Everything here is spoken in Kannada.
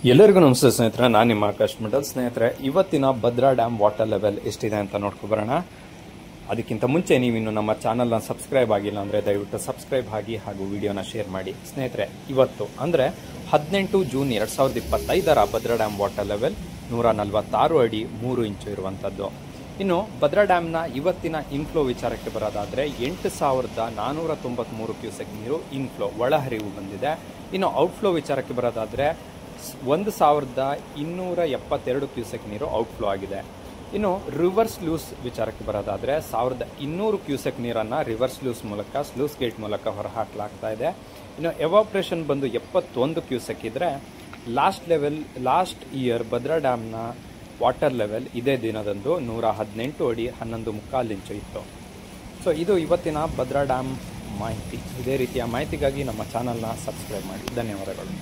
ಎಲ್ಲರಿಗೂ ನಮಸ್ತೆ ಸ್ನೇಹಿತರೆ, ನಾನು ನಿಮ್ಮ ಆಕಾಶ್ ಮಂಡಲ್. ಸ್ನೇಹಿತರೆ, ಇವತ್ತಿನ ಭದ್ರಾ ಡ್ಯಾಮ್ ವಾಟರ್ ಲೆವೆಲ್ ಎಷ್ಟಿದೆ ಅಂತ ನೋಡ್ಕೊಬರೋಣ. ಅದಕ್ಕಿಂತ ಮುಂಚೆ ನೀವಿನ್ನು ನಮ್ಮ ಚಾನಲ್ನ ಸಬ್ಸ್ಕ್ರೈಬ್ ಆಗಿಲ್ಲ ಅಂದರೆ ದಯವಿಟ್ಟು ಸಬ್ಸ್ಕ್ರೈಬ್ ಆಗಿ ಹಾಗೂ ವಿಡಿಯೋನ ಶೇರ್ ಮಾಡಿ. ಸ್ನೇಹಿತರೆ, ಇವತ್ತು ಅಂದರೆ 18 June 2025 Bhadra dam water level 146 ಅಡಿ 3 ಇಂಚು ಇರುವಂಥದ್ದು. ಇನ್ನು ಭದ್ರಾ ಡ್ಯಾಮ್ನ ಇವತ್ತಿನ ಇನ್ಫ್ಲೋ ವಿಚಾರಕ್ಕೆ ಬರೋದಾದರೆ 8,493 ಕ್ಯೂಸೆಕ್ ನೀರು ಇನ್ಫ್ಲೋ ಒಳಹರಿವು ಬಂದಿದೆ. ಇನ್ನು ಔಟ್ಫ್ಲೋ ವಿಚಾರಕ್ಕೆ ಬರೋದಾದರೆ 1,272 ಕ್ಯೂಸೆಕ್ ನೀರು ಔಟ್ಫ್ಲೋ ಆಗಿದೆ. ಇನ್ನು ರಿವರ್ಸ್ ಲೂಸ್ ವಿಚಾರಕ್ಕೆ ಬರೋದಾದರೆ 1,200 ಕ್ಯೂಸೆಕ್ ನೀರನ್ನು ರಿವರ್ಸ್ ಲೂಸ್ ಮೂಲಕ ಸ್ಲೂಸ್ ಗೇಟ್ ಮೂಲಕ ಹೊರಹಾಕಲಾಗ್ತಾ ಇದೆ. ಇನ್ನು ಎವಾಪ್ರೇಷನ್ ಬಂದು 71 ಕ್ಯೂಸೆಕ್ ಇದ್ದರೆ ಲಾಸ್ಟ್ ಇಯರ್ ಭದ್ರಾ ಡ್ಯಾಮ್ನ ವಾಟರ್ ಲೆವೆಲ್ ಇದೇ ದಿನದಂದು 118 ಅಡಿ 11.25 ಇಂಚು ಇತ್ತು. ಸೊ ಇದು ಇವತ್ತಿನ ಭದ್ರಾ ಡ್ಯಾಮ್ ಮಾಹಿತಿ. ಇದೇ ರೀತಿಯ ಮಾಹಿತಿಗಾಗಿ ನಮ್ಮ ಚಾನಲ್ನ ಸಬ್ಸ್ಕ್ರೈಬ್ ಮಾಡಿ. ಧನ್ಯವಾದಗಳು.